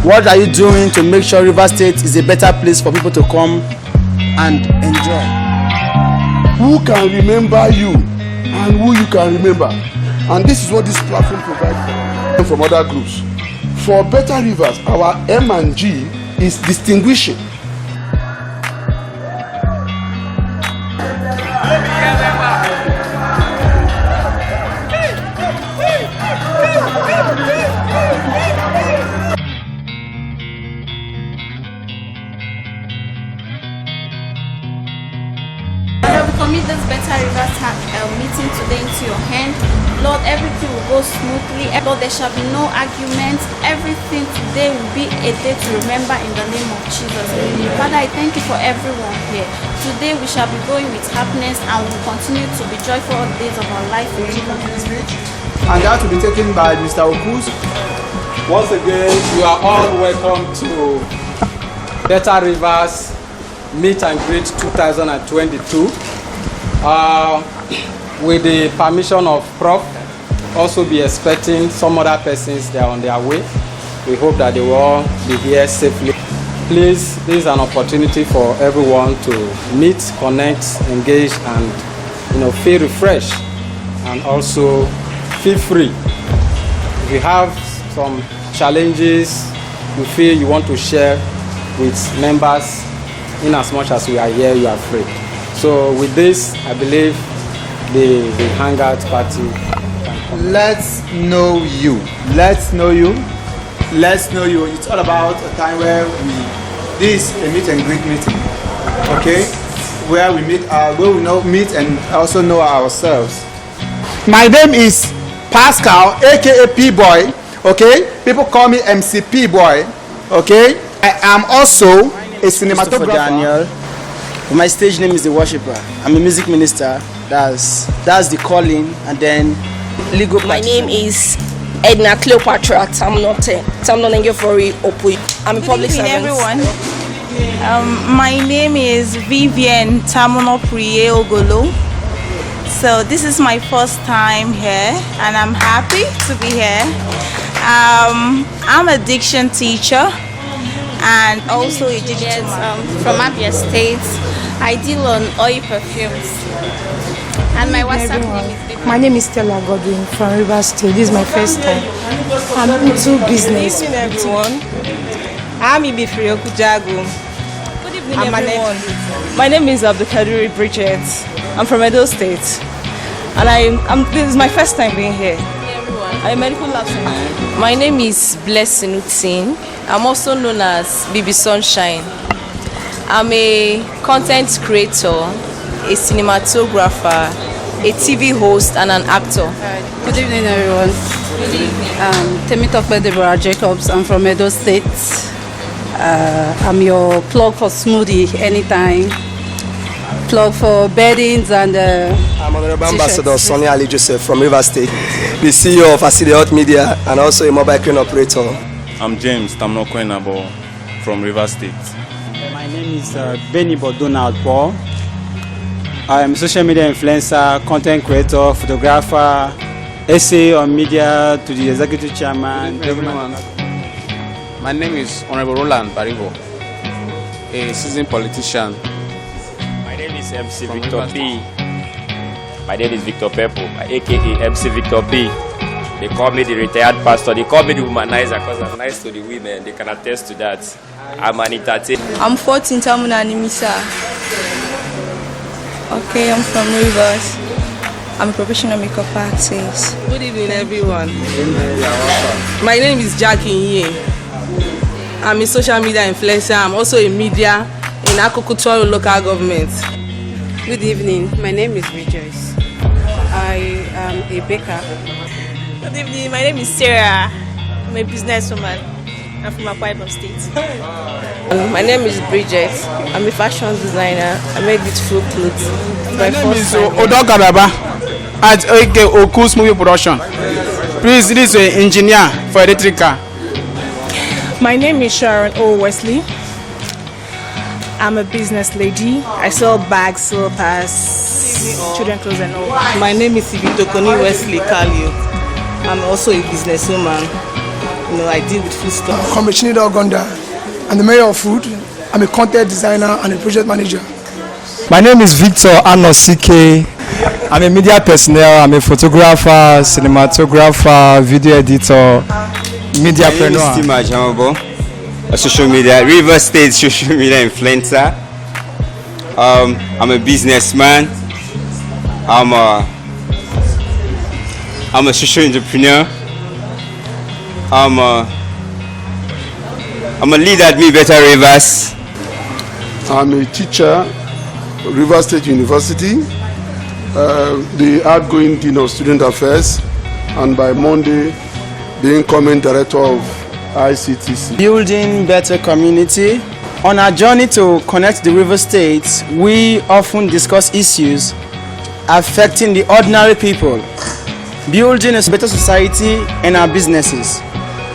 What are you doing to make sure Rivers State is a better place for people to come and enjoy? Who can remember you and who you can remember? And this is what this platform provides from other groups. For Better Rivers, our M&G is distinguishing. Commit this Better Rivers meeting today into your hand. Lord, everything will go smoothly. Lord, there shall be no arguments. Everything today will be a day to remember in the name of Jesus. Father, I thank you for everyone here. Today we shall be going with happiness and we will continue to be joyful all the days of our life. And that will be taken by Mr. Okus. Once again, you are all welcome to Better Rivers Meet and Greet 2022. With the permission of Prof, also be expecting some other persons that are on their way. We hope that they will all be here safely. Please, this is an opportunity for everyone to meet, connect, engage, and feel refreshed, and also feel free. If you have some challenges you feel you want to share with members, in as much as we are here, you are free. So with this, I believe the Hangout party can come. Let's know you. Let's know you. Let's know you. It's all about a time where this is a meet and greet meeting. Okay? Where we meet meet and also know ourselves. My name is Pascal, aka P-Boy. Okay? People call me MC P-Boy. Okay? I am also a cinematographer. Daniel. My stage name is The Worshipper. I'm a music minister. That's the calling, and then legal. My name is Edna Cleopatra Tamnote. Tamnonenge Fori Opui. I'm a public servant. Everyone. My name is Vivian Tamonopriye Ogolo. So this is my first time here, and I'm happy to be here. I'm a diction teacher and also a digital from Abia State. I deal on oil perfumes. And my WhatsApp name is My name is Stella Godwin from Rivers State. This is my first time. I'm into business. Good evening, everyone. I'm Ibifri Okujagu. Good evening, everyone. My name is Abdulkadir Bridget. I'm from Edo State. And this is my first time being here. I'm a medical lab scientist. My name is Blessing Utin. I'm also known as Bibi Sunshine. I'm a content creator, a cinematographer, a TV host, and an actor. Good evening, everyone. Good evening. Temitope Deborah Jacobs. I'm from Edo State. I'm your plug for smoothie anytime. Plug for beddings and I'm Honorable Ambassador Sonny Ali Joseph from River State, the CEO of Aside Hot Media and also a mobile crane operator. I'm James Tamnokwenabo from River State. My name is Benny Donald Paul. I am a social media influencer, content creator, photographer, essay on media to the executive chairman. Everyone. My name is Honorable Roland Barigo, a seasoned politician. My name is MC Victor P. My name is Victor Pepo, aka MC Victor P. They call me the retired pastor. They call me the womanizer because I'm nice to the women. They can attest to that. I'm an entertainer. I'm 14 Tamuna Nimisa. Okay, I'm from Rivers. I'm a professional makeup artist. Good evening, everyone. My name is Jackie Ye. I'm a social media influencer. I'm also a media in agricultural local government. Good evening. My name is Rejoice. I am a baker. Good evening. My name is Sarah. I'm a businesswoman. I'm from Akwa Ibom State. My name is Bridget. I'm a fashion designer. I make beautiful clothes. My name is Odogaraba at Okus Movie Production. Please, this is an engineer for electric car. My name is Sharon O. Wesley. I'm a business lady. I sell bags, slippers, children clothes and all. My name is Ibitokoni Wesley Kalio. I'm also a businesswoman. I deal with food stuff. I'm Chinida Ogonda. I'm the mayor of food. I'm a content designer and a project manager. My name is Victor Anosike. I'm a media personnel. I'm a photographer, cinematographer, video editor, mediapreneur. My name is Tima Jamabo, a social media, River State social media influencer. I'm a businessman. I'm a social entrepreneur. I'm a leader at Me Better Rivers. I'm a teacher, River State University, the outgoing Dean of Student Affairs, and by Monday, the incoming Director of ICTC. Building better community. On our journey to connect the River State, we often discuss issues affecting the ordinary people, building a better society and our businesses.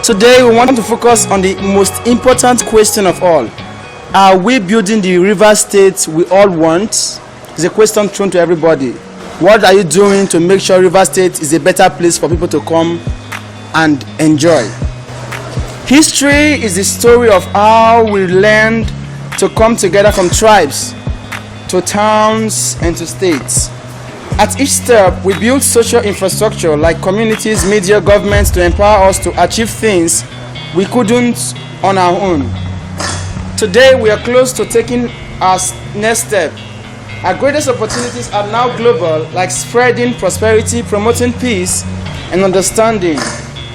Today, we want to focus on the most important question of all. Are we building the River State we all want? It's a question thrown to everybody. What are you doing to make sure River State is a better place for people to come and enjoy? History is the story of how we learned to come together from tribes to towns and to states. At each step, we build social infrastructure like communities, media, governments to empower us to achieve things we couldn't on our own. Today, we are close to taking our next step. Our greatest opportunities are now global, like spreading prosperity, promoting peace and understanding,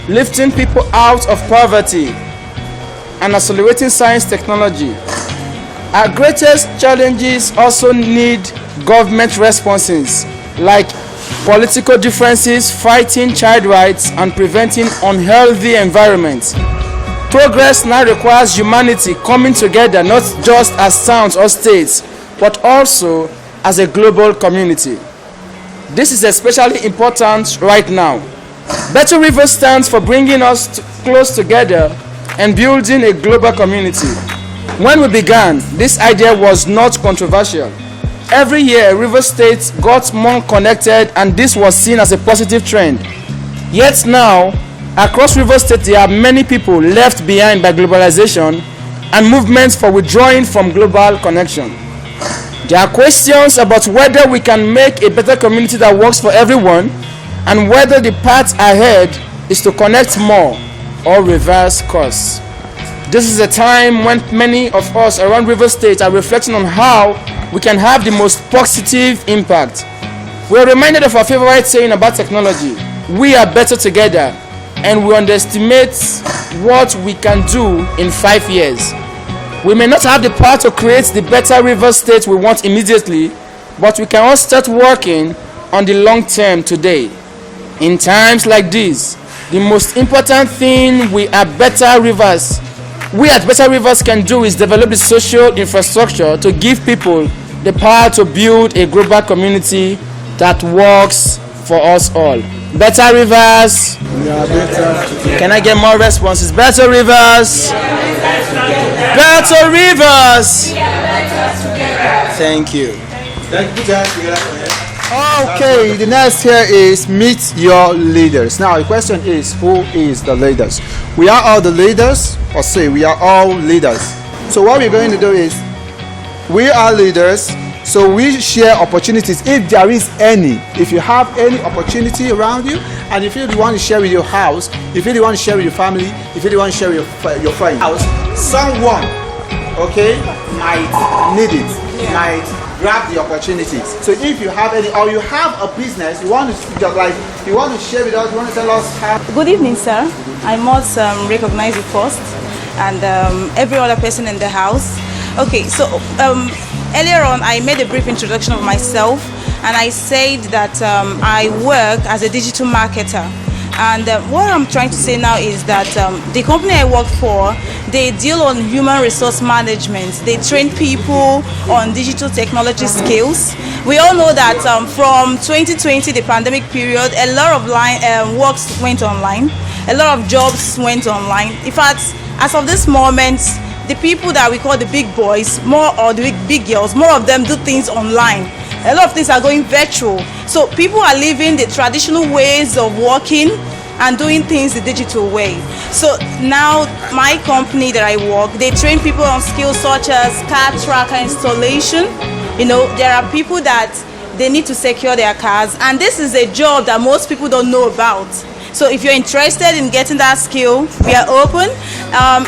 lifting people out of poverty, and accelerating science technology. Our greatest challenges also need government responses, like political differences, fighting child rights, and preventing unhealthy environments. Progress now requires humanity coming together not just as towns or states, but also as a global community. This is especially important right now. Better River stands for bringing us close together and building a global community. When we began, this idea was not controversial. Every year, River State got more connected, and this was seen as a positive trend. Yet now, across River State, there are many people left behind by globalization and movements for withdrawing from global connection. There are questions about whether we can make a better community that works for everyone, and whether the path ahead is to connect more or reverse course. This is a time when many of us around River State are reflecting on how we can have the most positive impact. We are reminded of our favorite saying about technology: we are better together, and we underestimate what we can do in 5 years. We may not have the power to create the better River State we want immediately, but we can all start working on the long term today. In times like these, the most important thing we at Better Rivers can do is develop the social infrastructure to give people the power to build a global community that works for us all. Better Rivers. Can I get more responses? Better Rivers. Better Rivers. Thank you. Okay, the next here is meet your leaders. Now the question is, who is the leaders? We are all the leaders, or say we are all leaders. So what we're going to do is, we are leaders, so we share opportunities if there is any. If you have any opportunity around you, and if you want to share with your house, if you want to share with your family, if you want to share with your friend house, someone, okay, might need it, might grab the opportunities. So if you have any, or you have a business, you want to share with us, you want to tell us how. Good evening, sir. I must recognize you first, and every other person in the house. Okay, so earlier on, I made a brief introduction of myself, and I said that I work as a digital marketer. And what I'm trying to say now is that the company I work for, they deal on human resource management. They train people on digital technology skills. We all know that from 2020, the pandemic period, a lot of works went online. A lot of jobs went online. In fact, as of this moment, the people that we call the big boys, or the big girls, more of them do things online. A lot of things are going virtual. So people are leaving the traditional ways of working and doing things the digital way. So now my company that I work, they train people on skills such as car tracker installation. You know, there are people that they need to secure their cars, and this is a job that most people don't know about. So if you're interested in getting that skill, we are open.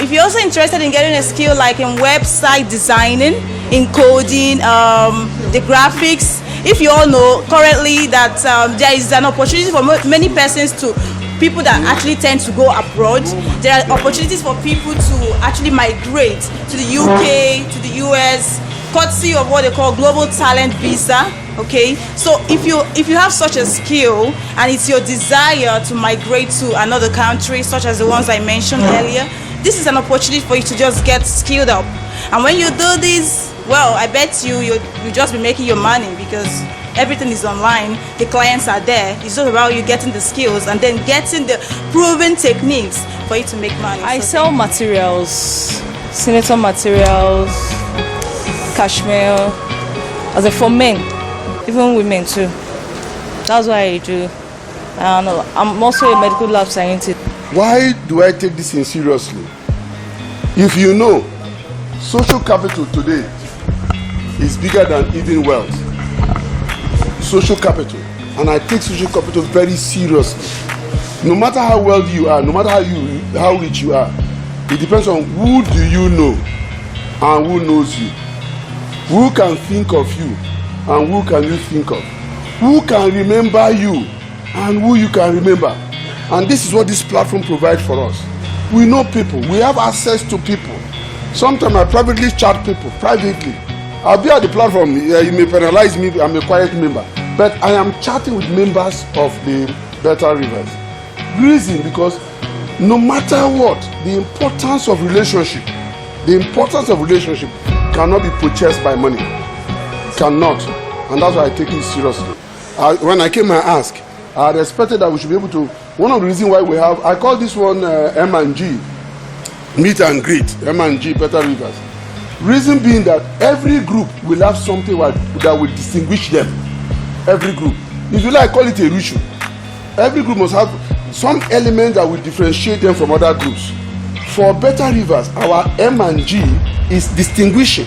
If you're also interested in getting a skill like in website designing, in coding, the graphics, if you all know currently that there is an opportunity for many persons to, people that actually tend to go abroad, there are opportunities for people to actually migrate to the UK, to the US, courtesy of what they call global talent visa. Okay, so if you have such a skill and it's your desire to migrate to another country, such as the ones I mentioned earlier, this is an opportunity for you to just get skilled up. And when you do this, well, I bet you just be making your money, because everything is online, the clients are there. It's just about you getting the skills and then getting the proven techniques for you to make money. I sell materials, senator materials, cashmere, as a for men, even women too. That's what I do. And I'm also a medical lab scientist. Why do I take this in seriously? If you know, social capital today is bigger than even wealth. Social capital. And I take social capital very seriously. No matter how wealthy you are, no matter how rich you are, it depends on who do you know and who knows you. Who can think of you and who can you think of? Who can remember you and who you can remember? And this is what this platform provides for us. We know people. We have access to people. Sometimes I privately chat people, privately. I'll be at the platform. You may penalize me. I'm a quiet member. But I am chatting with members of the Better Rivers. Reason, because no matter what, the importance of relationship cannot be purchased by money. Cannot. And that's why I take it seriously. When I came and asked, I had expected that we should be able to. One of the reasons why we have, I call this one M&G, meet and greet, M&G, Better Rivers. Reason being that every group will have something that will distinguish them. Every group. If you like, call it a ritual. Every group must have some element that will differentiate them from other groups. For Better Rivers, our M&G is distinguishing.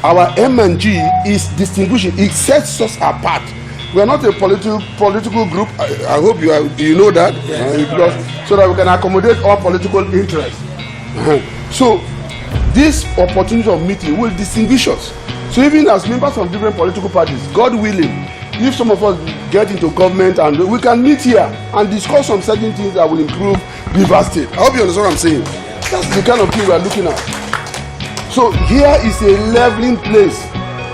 Our M&G is distinguishing. It sets us apart. We are not a political group. I hope you know that, because, so that we can accommodate all political interests. So this opportunity of meeting will distinguish us. So even as members of different political parties, God willing, if some of us get into government, and we can meet here and discuss some certain things that will improve River State. I hope you understand what I'm saying. That's the kind of thing we are looking at. So here is a leveling place.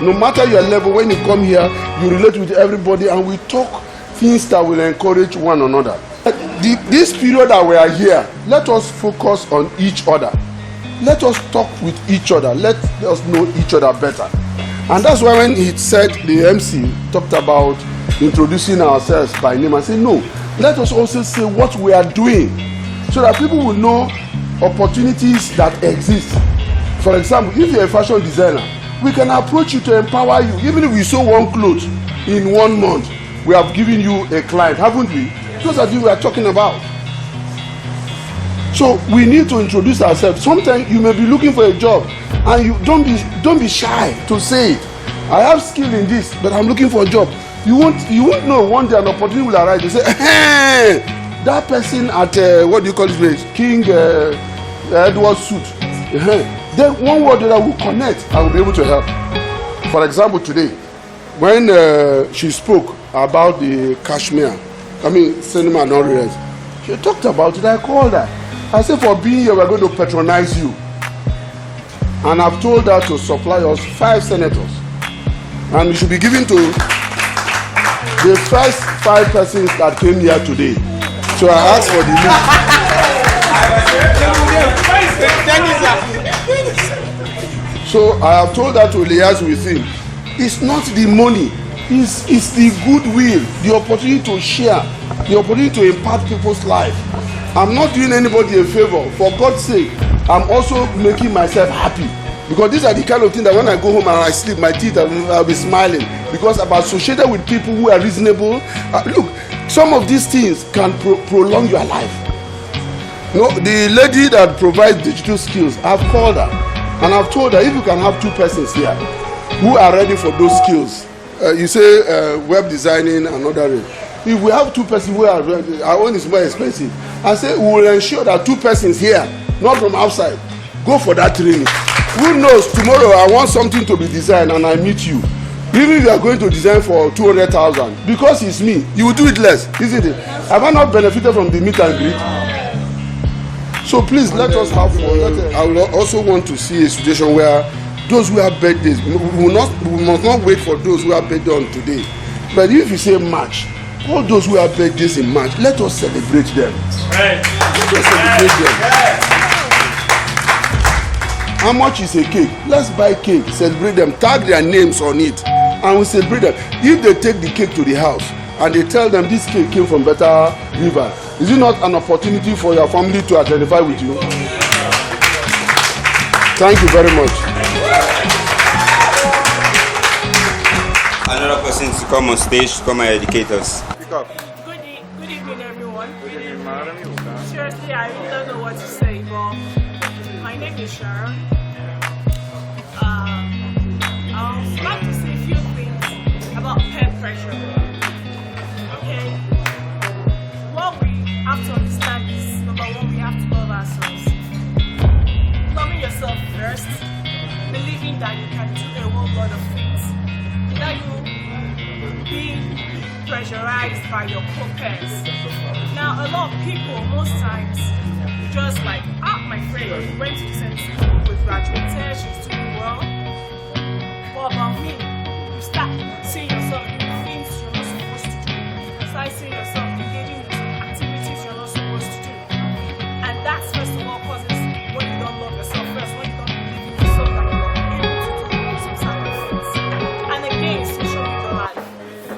No matter your level, when you come here, you relate with everybody, and we talk things that will encourage one another. This period that we are here, let us focus on each other. Let us talk with each other. Let us know each other better. And that's why when he said, the MC talked about introducing ourselves by name, and say, no, let us also say what we are doing, so that people will know opportunities that exist. For example, if you're a fashion designer, we can approach you to empower you. Even if we sew one cloth in 1 month, we have given you a client, haven't we? Those are things we are talking about. So we need to introduce ourselves. Sometimes you may be looking for a job, and you don't be shy to say it. I have skill in this, but I'm looking for a job. You won't know one day an opportunity will arise. You say, hey, that person at what do you call this place? King Edward's suit. Then one word that will connect, I will be able to help. For example, today, when she spoke about the cashmere, cinema and all the rest, she talked about it. I called her. I said, for being here, we're going to patronize you. And I've told her to supply us 5 senators. And it should be given to the first 5 persons that came here today. So I asked for the list. So I have told her to liaise with him. It's not the money, it's the goodwill, the opportunity to share, the opportunity to impact people's life. I'm not doing anybody a favor. For God's sake, I'm also making myself happy. Because these are the kind of things that when I go home and I sleep, my teeth, I'll be smiling. Because I'm associated with people who are reasonable. Look, Some of these things can prolong your life. No, the lady that provides digital skills, I've called her and I've told her if you can have 2 persons here who are ready for those skills. You say web designing and other. If we have 2 persons who are ready, our own is more expensive. I say we will ensure that 2 persons here, not from outside, go for that training. Who knows, tomorrow I want something to be designed and I meet you. Even if you are going to design for 200,000, because it's me, you will do it less, isn't it? Have I not benefited from the meet and greet? So please let us have fun. I will also want to see a situation where those who have birthdays, we must not wait for those who have birthday on today. But if you say March, all those who have birthdays in March, let us celebrate them. Let us celebrate them. How much is a cake? Let's buy cake, celebrate them, tag their names on it, and we celebrate them. If they take the cake to the house and they tell them this cake came from Better River, is it not an opportunity for your family to identify with you? Thank you very much. Another person to come on stage to come and educate us. Good evening, everyone. Good evening, madam. Seriously, I really don't know what to say, but my name is Sharon. I'd like to say a few things about peer pressure. Okay? What we have to understand is, number one, we have to love ourselves. Loving yourself first, believing that you can do a whole lot of things without you being pressurized by your co-peers. Now, a lot of people, most times, just like, my friend, we went to the same school, we graduated, she's doing well. What about me? You start seeing yourself doing things you're not supposed to do. You start seeing yourself engaging in activities you're not supposed to do. And that's first of all causes when you don't love yourself first, when you don't believe in yourself that you're able to do some certain things. And again, social media life.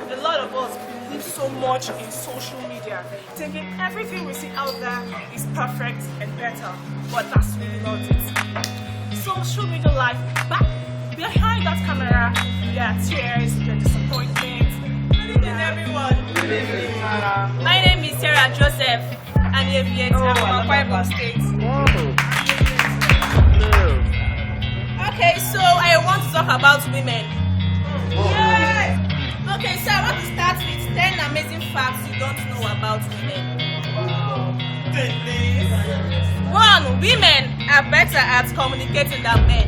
A lot of us believe so much in social media, thinking everything we see out there is perfect and better, but that's really not it. Social media life, back behind that camera, there are tears, there are disappointments. Good evening, everyone. Good evening. My name is Sarah Joseph, and I'm from Akwa State. Okay, so I want to talk about women. Yes. Okay, so I want to start with 10 amazing facts you don't know about women. One, women are better at communicating than men.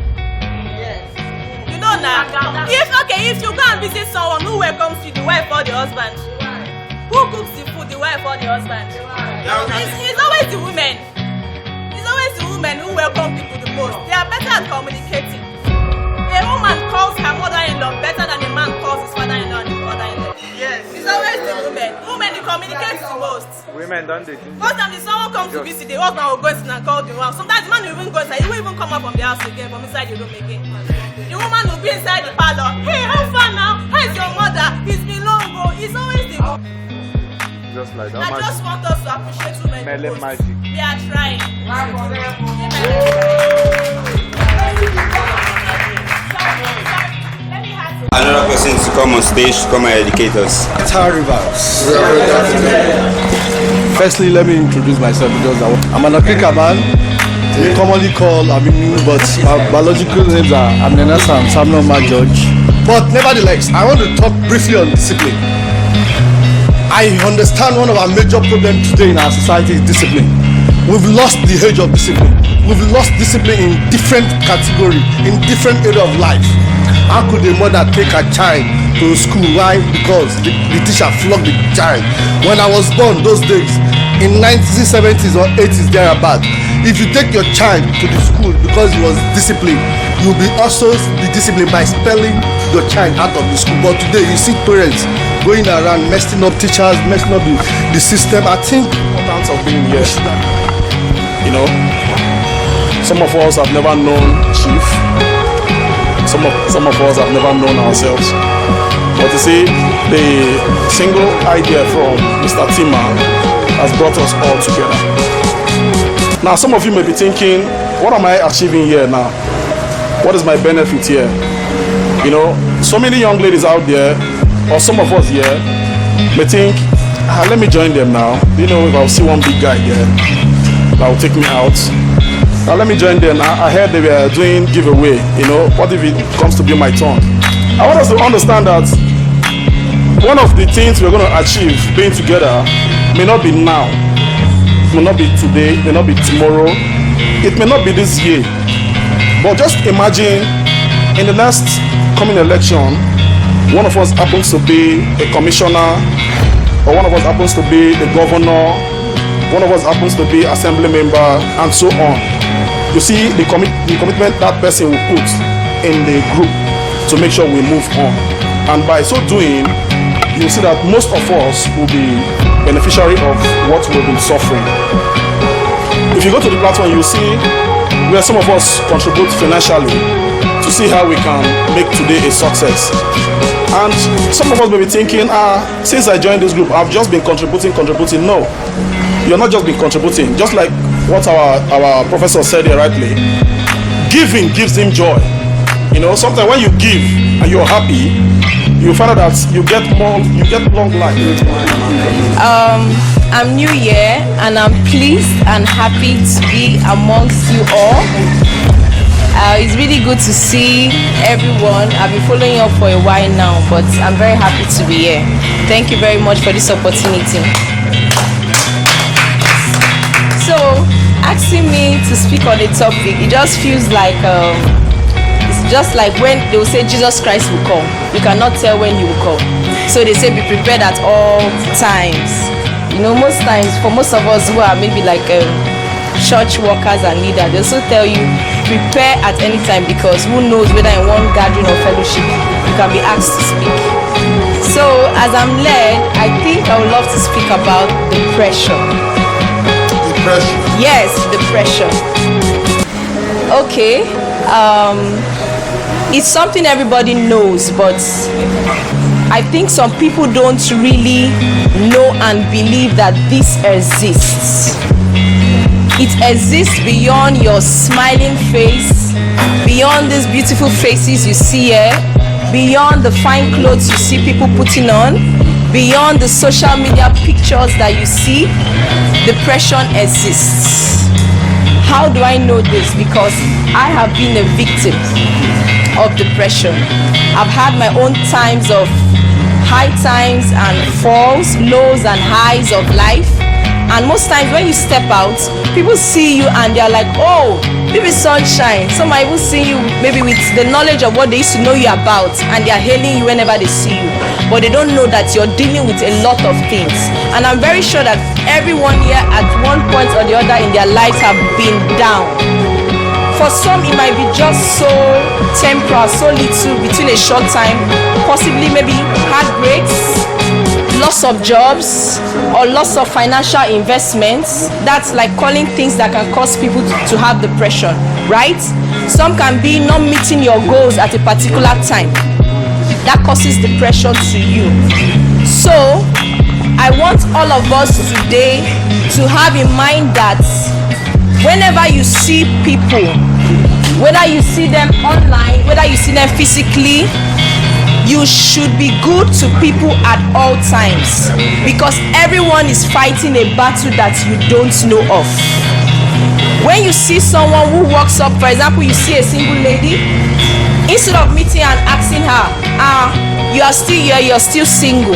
You know now. If you go and visit someone who welcomes you, the wife or the husband, who cooks the food, the wife or the husband? It's always the women. It's always the women who welcome people the most. They are better at communicating. A woman calls her mother-in-law better than a man calls his father-in-law and his mother-in-law. Yes. It's always the women. Women, they communicate the most. Women don't they do? Most times if someone comes to visit, the husband will go in and call the wife. Sometimes the man will even go inside. He won't even come out from the house again, from inside the room again. The woman will be inside the parlor. Hey, how far now? How is your mother? It's been long ago. It's always the just like that. I just want us to appreciate women. Melon magic. We are trying. Another person to come on stage to come and educate us. Firstly, let me introduce myself because I'm an African man, commonly called Aminu, but my biological names are Amnenasa and Samuel George. But nevertheless, I want to talk briefly on discipline. I understand one of our major problems today in our society is discipline. We've lost the age of discipline. We've lost discipline in different categories, in different areas of life. How could a mother take her child to school? Why? Because the teacher flogged the child. When I was born those days, in 1970s or 80s thereabout, if you take your child to the school because he was disciplined, you'll be also be disciplined by expelling your child out of the school. But today you see parents going around messing up teachers, messing up the system. I think the importance of being here. You know, some of us have never known Chief. Some of us have never known ourselves. But you see, the single idea from Mr. Tima has brought us all together. Now, some of you may be thinking, what am I achieving here now? What is my benefit here? You know, so many young ladies out there, or some of us here, may think, let me join them now. You know, if I'll see one big guy there, that will take me out. Let me join them. I heard they were doing giveaway. You know, what if it comes to be my turn? I want us to understand that one of the things we're going to achieve being together may not be now, may not be today, may not be tomorrow, it may not be this year. But just imagine in the next coming election, one of us happens to be a commissioner, or one of us happens to be the governor, one of us happens to be assembly member, and so on. You see the commitment that person will put in the group to make sure we move on. And by so doing, you'll see that most of us will be beneficiary of what we've been suffering. If you go to the platform, you'll see where some of us contribute financially to see how we can make today a success. And some of us may be thinking, since I joined this group, I've just been contributing. No, you're not just been contributing. Just like what our professor said here rightly, giving gives him joy. You know, sometimes when you give and you're happy, you find out that you get long life. I'm new here and I'm pleased and happy to be amongst you all. It's really good to see everyone. I've been following you up for a while now, but I'm very happy to be here. Thank you very much for this opportunity. So, asking me to speak on a topic, it just feels like it's just like when they will say Jesus Christ will come. You cannot tell when he will come. So they say be prepared at all times. You know, most times for most of us who are maybe like church workers and leaders, they also tell you prepare at any time, because who knows whether in one gathering or fellowship you can be asked to speak. So as I'm led, I think I would love to speak about depression. Depression? Yes, depression. Okay, it's something everybody knows, but I think some people don't really know and believe that this exists. It exists beyond your smiling face, beyond these beautiful faces you see here, beyond the fine clothes you see people putting on, beyond the social media pictures that you see. Depression exists. How do I know this? Because I have been a victim of depression. I've had my own times of high times and falls, lows and highs of life. And most times when you step out, people see you and they're like, oh, baby sunshine. Some might even see you maybe with the knowledge of what they used to know you about, and they're hailing you whenever they see you. But they don't know that you're dealing with a lot of things. And I'm very sure that everyone here at one point or the other in their lives have been down. For some, it might be just so temporal, so little between a short time, possibly maybe heartbreaks, loss of jobs, or loss of financial investments. That's like calling things that can cause people to have depression, right? Some can be not meeting your goals at a particular time. That causes depression to you. So, I want all of us today to have in mind that whenever you see people, whether you see them online, whether you see them physically, you should be good to people at all times, because everyone is fighting a battle that you don't know of. When you see someone who walks up, for example, you see a single lady, instead of meeting and asking her, you are still here, you're still single,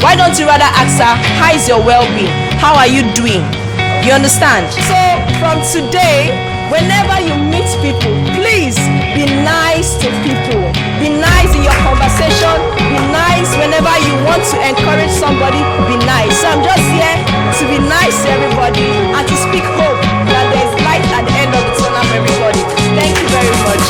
why don't you rather ask her, how is your well-being? How are you doing? You understand? So from today, whenever you meet people, please be nice to people. Be nice in your conversation. Be nice whenever you want to encourage somebody. Be nice. So I'm just here to be nice to everybody and to speak hope that there's light at the end of the tunnel for everybody. Thank you very much.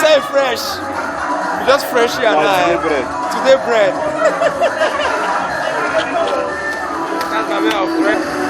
Say fresh. Just fresh here now. Today bread. That's my man of bread.